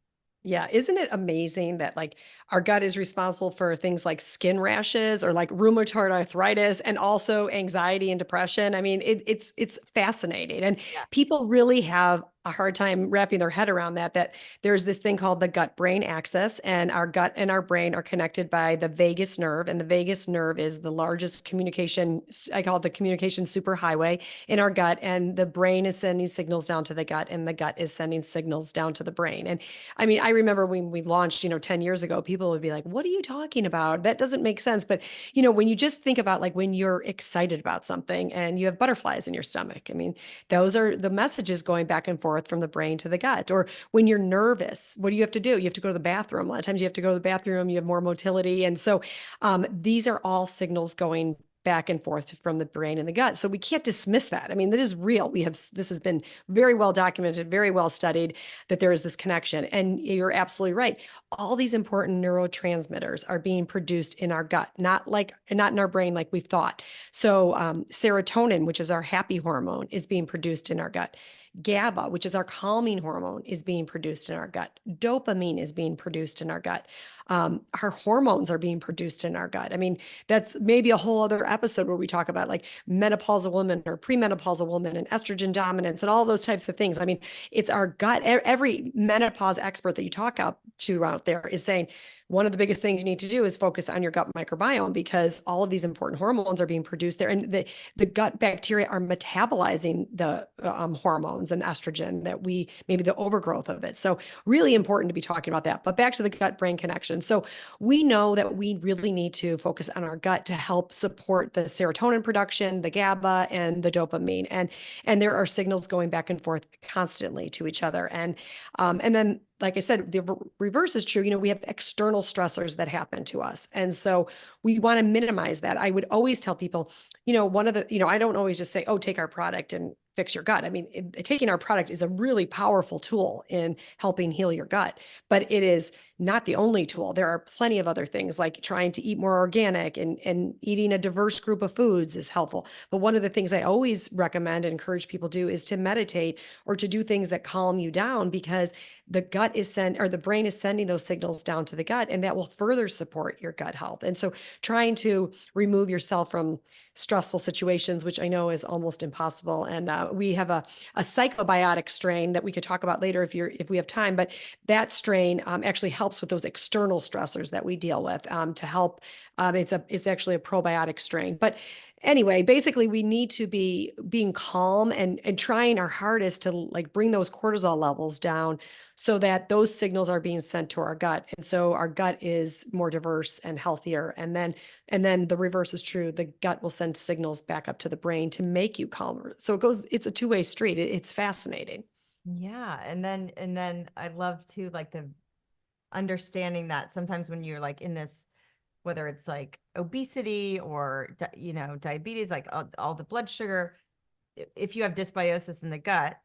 Yeah. Isn't it amazing that like our gut is responsible for things like skin rashes or like rheumatoid arthritis and also anxiety and depression? I mean, it's fascinating. And people really have a hard time wrapping their head around that there's this thing called the gut-brain axis, and our gut and our brain are connected by the vagus nerve. And the vagus nerve is the largest communication, I call it the communication superhighway in our gut. And the brain is sending signals down to the gut, and the gut is sending signals down to the brain. And I mean, I remember when we launched, 10 years ago, people would be like, what are you talking about? That doesn't make sense. But, when you just think about like when you're excited about something and you have butterflies in your stomach, I mean, those are the messages going back and forth from the brain to the gut. Or when you're nervous, what do? You have to go to the bathroom. A lot of times you have to go to the bathroom, you have more motility. And so these are all signals going back and forth from the brain and the gut. So we can't dismiss that. I mean, that is real. This has been very well documented, very well studied, that there is this connection. And you're absolutely right. All these important neurotransmitters are being produced in our gut, not in our brain like we've thought. So serotonin, which is our happy hormone, is being produced in our gut. GABA, which is our calming hormone, is being produced in our gut. Dopamine is being produced in our gut. Our hormones are being produced in our gut. I mean, that's maybe a whole other episode where we talk about like menopausal women or premenopausal women and estrogen dominance and all those types of things. I mean, it's our gut. Every menopause expert that you talk to out there is saying, one of the biggest things you need to do is focus on your gut microbiome, because all of these important hormones are being produced there. And the gut bacteria are metabolizing the hormones and estrogen maybe the overgrowth of it. So really important to be talking about that. But back to the gut-brain connection. So we know that we really need to focus on our gut to help support the serotonin production, the GABA, and the dopamine. And there are signals going back and forth constantly to each other. And then, like I said, the reverse is true. We have external stressors that happen to us. And so we want to minimize that. I would always tell people, I don't always just say, oh, take our product and fix your gut. I mean, taking our product is a really powerful tool in helping heal your gut, but it is not the only tool. There are plenty of other things, like trying to eat more organic and eating a diverse group of foods is helpful. But one of the things I always recommend and encourage people to do is to meditate or to do things that calm you down, because the the brain is sending those signals down to the gut, and that will further support your gut health. And so trying to remove yourself from stressful situations, which I know is almost impossible. And we have a psychobiotic strain that we could talk about later if we have time, but that strain actually helps with those external stressors that we deal with to help. It's actually a probiotic strain. But anyway, basically we need to be being calm and trying our hardest to like bring those cortisol levels down so that those signals are being sent to our gut. And so our gut is more diverse and healthier. And then the reverse is true. The gut will send signals back up to the brain to make you calmer. So it's a two-way street. It's fascinating. Yeah. And then I love too, like the understanding that sometimes when you're like in this whether it's like obesity or, you know, diabetes, like all the blood sugar. If you have dysbiosis in the gut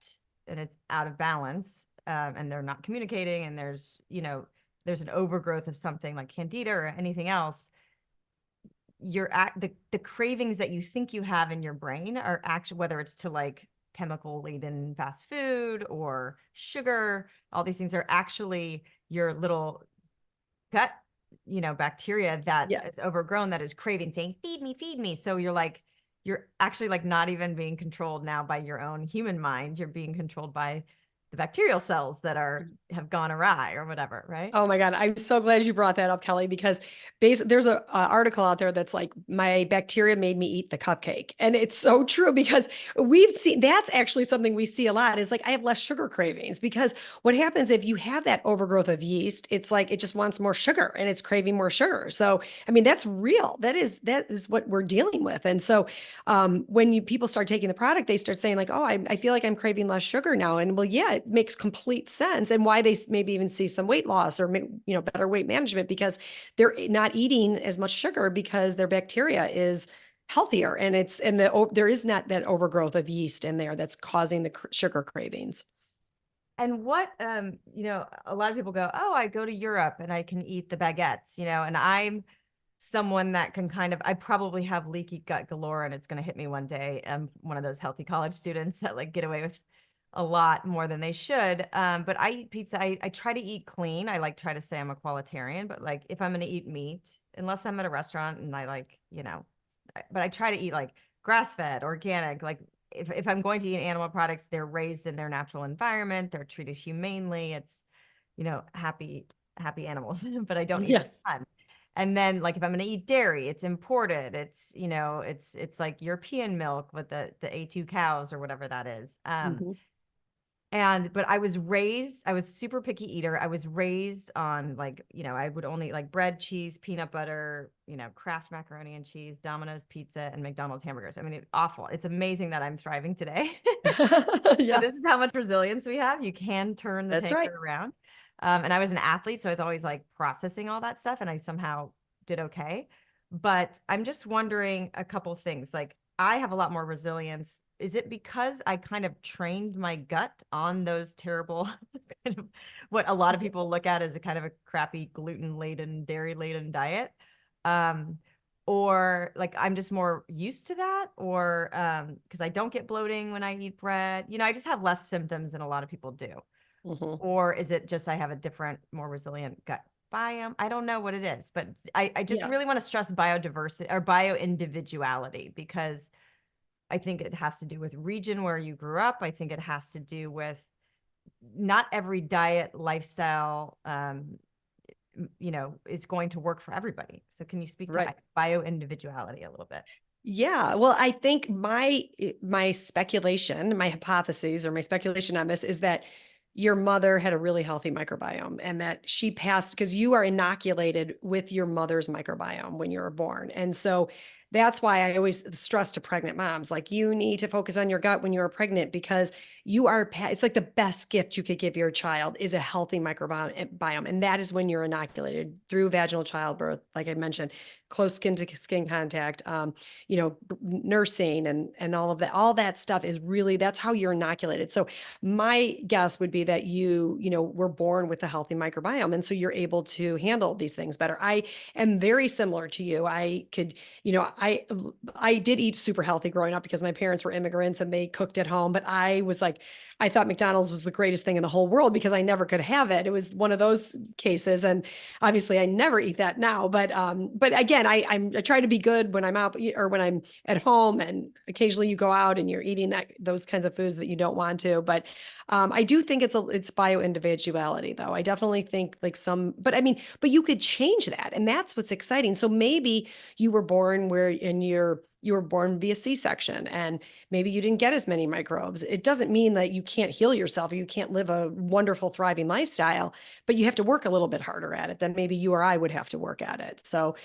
and it's out of balance, and they're not communicating, and there's, you know, there's an overgrowth of something like candida or anything else, you're at the cravings that you think you have in your brain are actually, whether it's to like chemical laden fast food or sugar, all these things are actually your little gut, you know, bacteria that is overgrown, that is craving, saying, feed me. So you're actually like not even being controlled now by your own human mind. You're being controlled by the bacterial cells that have gone awry or whatever, right? Oh my God. I'm so glad you brought that up, Kelly, because there's a article out there that's like, my bacteria made me eat the cupcake. And it's so true, because we've seen, that's actually something we see a lot, is like, I have less sugar cravings, because what happens if you have that overgrowth of yeast, it's like, it just wants more sugar and it's craving more sugar. So, I mean, that's real. That is what we're dealing with. And so, when people start taking the product, they start saying like, oh, I feel like I'm craving less sugar now. And well, yeah, it makes complete sense. And why they maybe even see some weight loss or, you know, better weight management, because they're not eating as much sugar, because their bacteria is healthier, and there is not that overgrowth of yeast in there that's causing the sugar cravings. And what, you know, a lot of people go, oh, I go to Europe and I can eat the baguettes, you know, and I'm someone that can I probably have leaky gut galore, and it's going to hit me one day. I'm one of those healthy college students that like get away with a lot more than they should. But I eat pizza. I try to eat clean. I like try to say I'm a qualitarian, but like if I'm going to eat meat, unless I'm at a restaurant and I like, you know, but I try to eat like grass-fed, organic. Like if I'm going to eat animal products, they're raised in their natural environment. They're treated humanely. It's, you know, happy animals, but I don't eat a ton. And then like, if I'm going to eat dairy, it's imported. It's, you know, it's like European milk with the A2 cows or whatever that is. But I was super picky eater. I was raised on like, you know, I would only eat like bread, cheese, peanut butter, you know, Kraft macaroni and cheese, Domino's pizza, and McDonald's hamburgers. I mean, it's awful. It's amazing that I'm thriving today. Yeah. This is how much resilience we have. You can turn the tanker around. And I was an athlete, so I was always like processing all that stuff, and I somehow did okay. But I'm just wondering a couple things. Like, I have a lot more resilience. Is it because I kind of trained my gut on those terrible, kind of what a lot of people look at as a kind of a crappy gluten-laden, dairy-laden diet? Or like I'm just more used to that, or because I don't get bloating when I eat bread. You know, I just have less symptoms than a lot of people do. Or is it just I have a different, more resilient gut biome? I don't know what it is, but I just really want to stress biodiversity or bioindividuality, because I think it has to do with region where you grew up. I think it has to do with not every diet, lifestyle, you know, is going to work for everybody. So can you speak to bioindividuality a little bit? Yeah. Well, I think my speculation, my hypotheses or my speculation on this is that your mother had a really healthy microbiome, and that she passed, because you are inoculated with your mother's microbiome when you were born. And so that's why I always stress to pregnant moms, like, you need to focus on your gut when you're pregnant, because it's like the best gift you could give your child is a healthy microbiome. And that is when you're inoculated through vaginal childbirth, like I mentioned, close skin to skin contact, you know, nursing and all that stuff is really, that's how you're inoculated. So my guess would be that you know, were born with a healthy microbiome. And so you're able to handle these things better. I am very similar to you. I could, you know, I did eat super healthy growing up because my parents were immigrants and they cooked at home, but I was like, I thought McDonald's was the greatest thing in the whole world because I never could have it. It was one of those cases. And obviously I never eat that now, but again, I try to be good when I'm out or when I'm at home, and occasionally you go out and you're eating those kinds of foods that you don't want to. But I do think it's bio-individuality though. I definitely think like but you could change that. And that's what's exciting. So maybe you were born you were born via C-section, and maybe you didn't get as many microbes. It doesn't mean that you can't heal yourself or you can't live a wonderful, thriving lifestyle, but you have to work a little bit harder at it than maybe you or I would have to work at it. So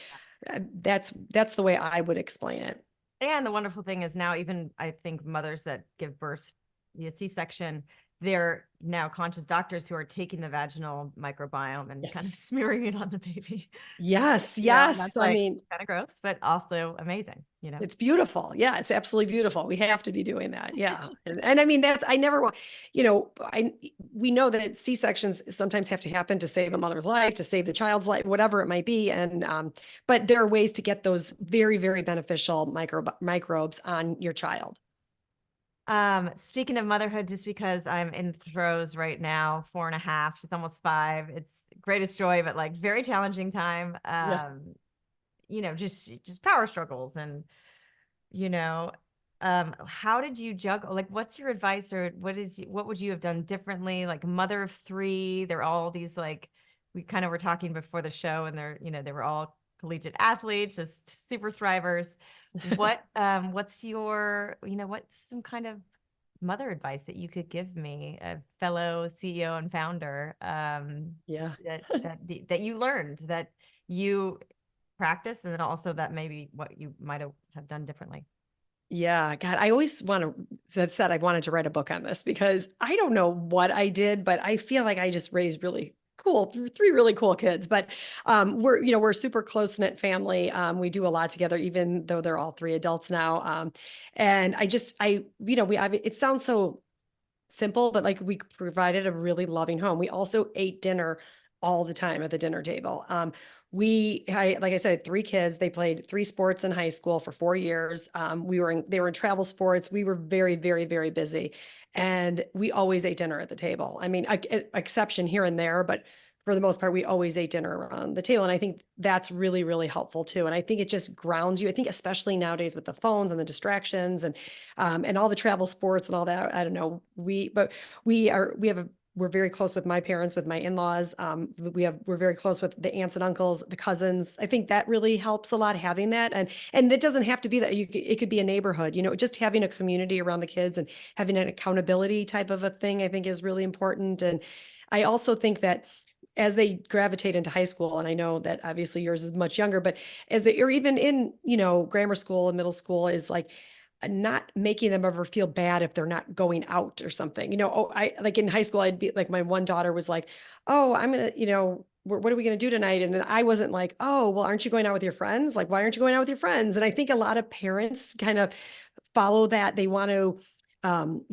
that's the way I would explain it. And the wonderful thing is now, even I think mothers that give birth via C-section, they're now conscious doctors who are taking the vaginal microbiome and kind of Yes. smearing it on the baby. Yes. You know, and Yes. that's I like mean, kind of gross, but also amazing, you know? it's beautiful. Yeah, it's absolutely beautiful. We have to be doing that. Yeah. And I mean, I never want, we know that C-sections sometimes have to happen to save a mother's life, to save the child's life, whatever it might be. And, but there are ways to get those very, very beneficial microbes on your child. Speaking of motherhood, just because I'm in throes right now, 4.5, she's almost 5. It's greatest joy, but like very challenging time. Yeah. You know, just power struggles and, you know, how did you juggle? Like, what's your advice, or what would you have done differently? Like, mother of 3, they're all these, like, we kind of were talking before the show, and they're, you know, they were all collegiate athletes, just super thrivers. What's your, you know, what's some kind of mother advice that you could give me, a fellow CEO and founder, Yeah. that you learned, that you practice, and then also that maybe what you might have done differently? Yeah, God, I always have said I've wanted to write a book on this because I don't know what I did, but I feel like I just raised really cool, 3 really cool kids. But we're a super close knit family. We do a lot together, even though they're all 3 adults now. And it sounds so simple, but like we provided a really loving home. We also ate dinner all the time at the dinner table. Like I said, I had 3 kids. They played 3 sports in high school for 4 years. They were in travel sports. We were very, very, very busy, and we always ate dinner at the table. I mean, exception here and there, but for the most part, we always ate dinner around the table. And I think that's really, really helpful too. And I think it just grounds you. I think especially nowadays with the phones and the distractions and all the travel sports and all that. I don't know. We're very close with my parents, with my in-laws. We're very close with the aunts and uncles, the cousins. I think that really helps a lot, having that. And it doesn't have to be that it could be a neighborhood, just having a community around the kids and having an accountability type of a thing, I think is really important. And I also think that as they gravitate into high school, and I know that obviously yours is much younger, but or even in, grammar school and middle school, is like not making them ever feel bad if they're not going out or something. I like in high school, I'd be like, my one daughter was like, oh, I'm going to, what are we going to do tonight? And then I wasn't like, oh, well, aren't you going out with your friends? Like, why aren't you going out with your friends? And I think a lot of parents kind of follow that. They want to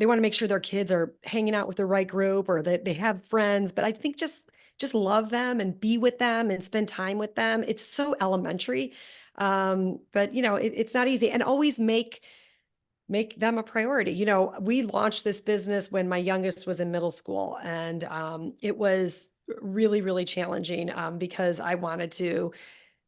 make sure their kids are hanging out with the right group, or that they have friends. But I think just love them and be with them and spend time with them. It's so elementary. But it's not easy, and always make them a priority. We launched this business when my youngest was in middle school, and it was really, really challenging because I wanted to,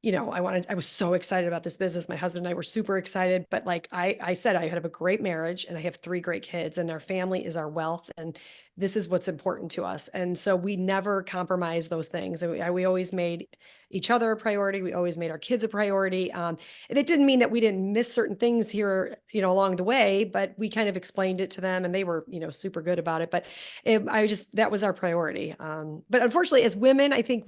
I was so excited about this business. My husband and I were super excited, but like I said, I have a great marriage and I have 3 great kids, and our family is our wealth. And this is what's important to us. And so we never compromised those things. And we always made each other a priority. We always made our kids a priority. And it didn't mean that we didn't miss certain things here, along the way, but we kind of explained it to them, and they were, super good about it. But that was our priority. But unfortunately, as women, I think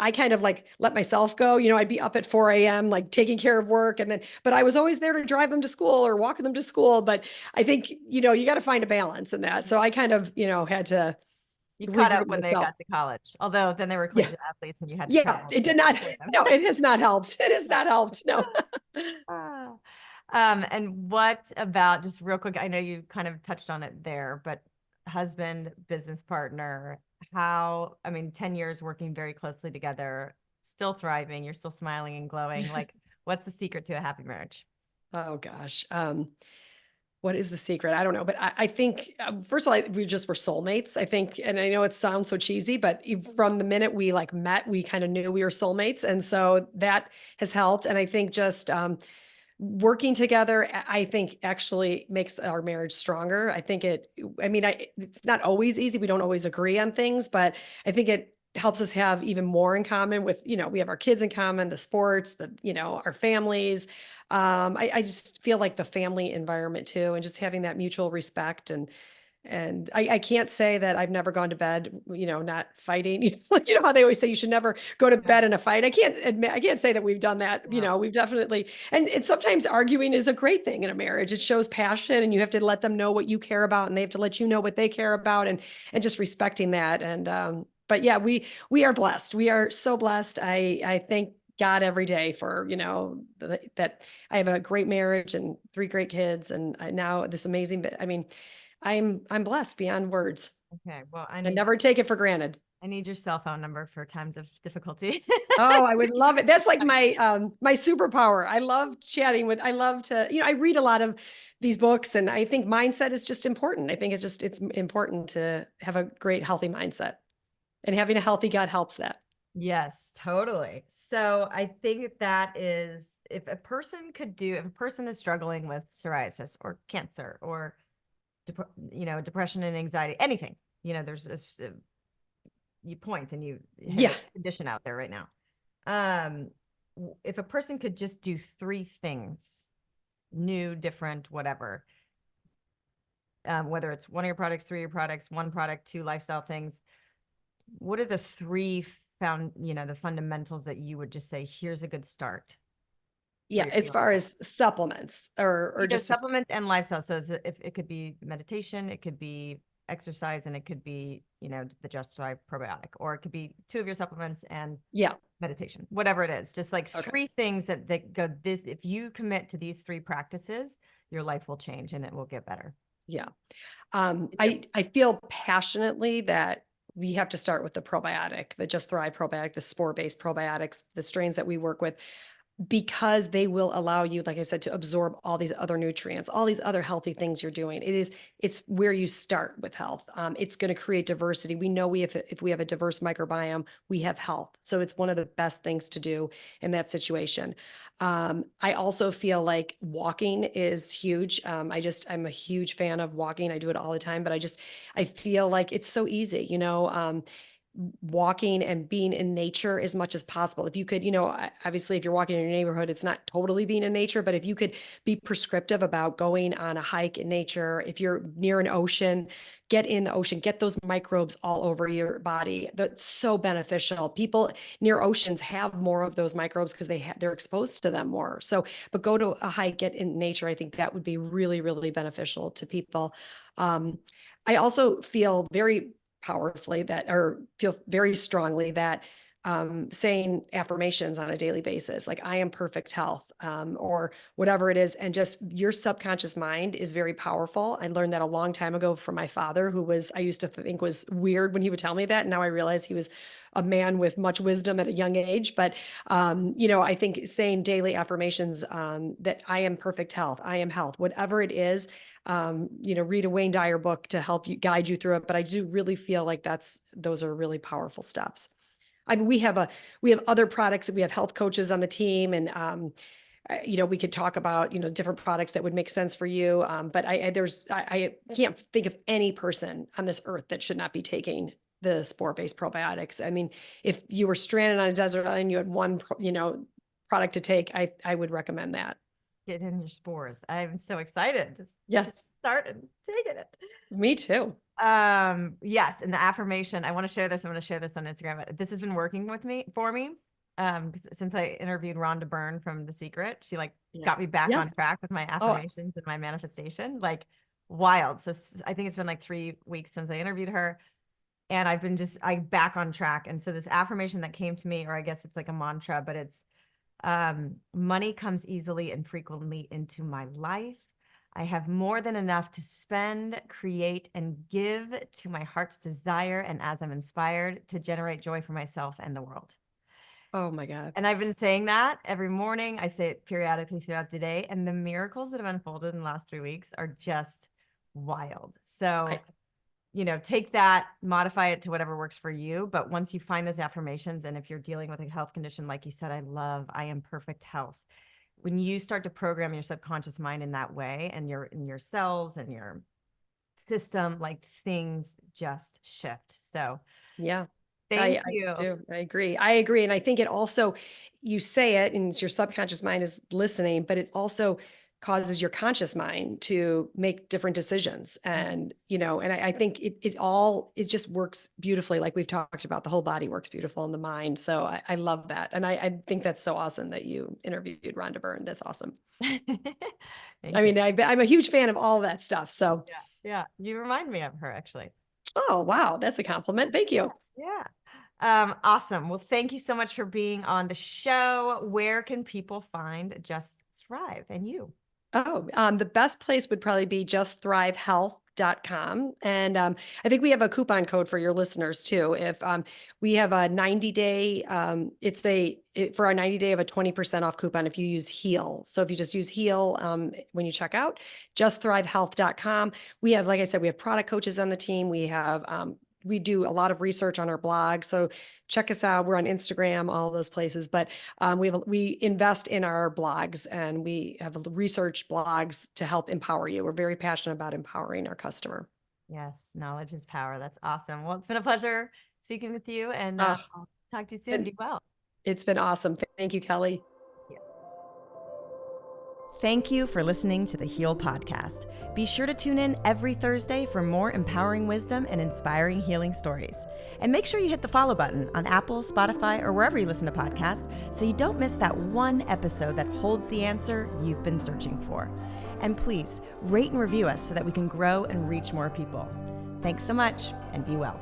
I kind of like let myself go. I'd be up at 4 a.m., like taking care of work. But I was always there to drive them to school or walk them to school. But I think, you got to find a balance in that. So I kind of, had to You caught up regroup when they myself. got to college, although then they were Yeah. collegiate athletes and you had to Yeah. travel It to did not. support them. No, it has not helped. It has not helped. No. Ah. And what about, just real quick, I know you kind of touched on it there, but husband, business partner, 10 years working very closely together, still thriving, you're still smiling and glowing. Like, what's the secret to a happy marriage? Oh gosh. What is the secret? I don't know, but I think first of all, we just were soulmates. I think, and I know it sounds so cheesy, but from the minute we like met, we kind of knew we were soulmates, and so that has helped. And I think just working together, I think actually makes our marriage stronger. I think it's not always easy. We don't always agree on things, but I think it helps us have even more in common with, we have our kids in common, the sports, our families. I just feel like the family environment too, and just having that mutual respect. And And I can't say that I've never gone to bed, not fighting, like, how they always say you should never go to bed in a fight. I can't say that we've done that. We've definitely, and sometimes arguing is a great thing in a marriage. It shows passion, and you have to let them know what you care about, and they have to let you know what they care about, and just respecting that. And, but yeah, we are blessed. We are so blessed. I thank God every day for, that I have a great marriage and 3 great kids, and now this amazing, I'm blessed beyond words. Okay. Well, I never take it for granted. I need your cell phone number for times of difficulty. Oh, I would love it. That's like my superpower. I love I love to, I read a lot of these books, and I think mindset is just important. I think it's important to have a great, healthy mindset, and having a healthy gut helps that. Yes, totally. So I think that is, if a person is struggling with psoriasis or cancer or depression and anxiety, anything, there's you point and you have a condition out there right now. If a person could just do 3 things, new, different, whatever, whether it's one of your products, 3 of your products, 1 product, 2 lifestyle things, what are the 3 the fundamentals that you would just say, here's a good start? Yeah, as far as supplements or just supplements and lifestyle. So if it could be meditation, it could be exercise, and it could be, the Just Thrive Probiotic, or it could be 2 of your supplements and meditation, whatever it is. Just like 3 things that go this, if you commit to these 3 practices, your life will change and it will get better. Yeah. I feel passionately that we have to start with the probiotic, the Just Thrive Probiotic, the spore-based probiotics, the strains that we work with, because they will allow you, like I said, to absorb all these other nutrients, all these other healthy things you're doing. It's where you start with health. It's going to create diversity. We know if we have a diverse microbiome, we have health. So it's one of the best things to do in that situation. I also feel like walking is huge. I'm a huge fan of walking. I do it all the time, but I feel like it's so easy, walking and being in nature as much as possible. If you could, obviously if you're walking in your neighborhood, it's not totally being in nature, but if you could be prescriptive about going on a hike in nature, if you're near an ocean, get in the ocean, get those microbes all over your body. That's so beneficial. People near oceans have more of those microbes because they're exposed to them more. So, but go to a hike, get in nature. I think that would be really, really beneficial to people. I also feel very powerfully feel very strongly that saying affirmations on a daily basis, like I am perfect health, or whatever it is. And just your subconscious mind is very powerful. I learned that a long time ago from my father, I used to think was weird when he would tell me that. And now I realize he was a man with much wisdom at a young age. But, I think saying daily affirmations, that I am perfect health, I am health, whatever it is, read a Wayne Dyer book to help you guide you through it. But I do really feel like those are really powerful steps. I mean, we have other products, we have health coaches on the team, and, we could talk about, different products that would make sense for you. But I can't think of any person on this earth that should not be taking the spore-based probiotics. I mean, if you were stranded on a desert island, you had one, product to take, I would recommend that. Get in your spores. I'm so excited to start and taking it. Me too. Yes. And the affirmation, I want to share this. I'm going to share this on Instagram. This has been working for me. Since I interviewed Rhonda Byrne from The Secret, she got me back on track with my affirmations and my manifestation, wild. So I think it's been 3 weeks since I interviewed her, and I've been I'm back on track. And so this affirmation that came to me, or I guess it's like a mantra, but it's, money comes easily and frequently into my life. I have more than enough to spend, create, and give to my heart's desire, and as I'm inspired to generate joy for myself and the world. Oh my God. And I've been saying that every morning. I say it periodically throughout the day, and the miracles that have unfolded in the last 3 weeks are just wild. So take that, modify it to whatever works for you. But once you find those affirmations, and if you're dealing with a health condition, like you said, I am perfect health. When you start to program your subconscious mind in that way, and in your cells and your system, things just shift. So yeah. Thank you. I agree. And I think it also, you say it and your subconscious mind is listening, but it also causes your conscious mind to make different decisions. And, and I think it just works beautifully. Like we've talked about, the whole body works beautiful in the mind. So I love that. And I think that's so awesome that you interviewed Rhonda Byrne. That's awesome. I mean, I'm a huge fan of all that stuff. So yeah. You remind me of her, actually. Oh, wow. That's a compliment. Thank you. Yeah. Awesome. Well, thank you so much for being on the show. Where can people find Just Thrive and you? Oh, the best place would probably be justthrivehealth.com. And I think we have a coupon code for your listeners too. If we have a 90-day, for our 90-day of a 20% off coupon if you use HEAL. So if you just use HEAL when you check out, justthrivehealth.com. We have, like I said, we have product coaches on the team. We have we do a lot of research on our blog. So check us out. We're on Instagram, all those places, but we invest in our blogs, and we have research blogs to help empower you. We're very passionate about empowering our customer. Yes. Knowledge is power. That's awesome. Well, it's been a pleasure speaking with you, and I'll talk to you soon. Be well. It's been awesome. Thank you, Kelly. Thank you for listening to the Heal Podcast. Be sure to tune in every Thursday for more empowering wisdom and inspiring healing stories. And make sure you hit the follow button on Apple, Spotify, or wherever you listen to podcasts so you don't miss that one episode that holds the answer you've been searching for. And please rate and review us so that we can grow and reach more people. Thanks so much, and be well.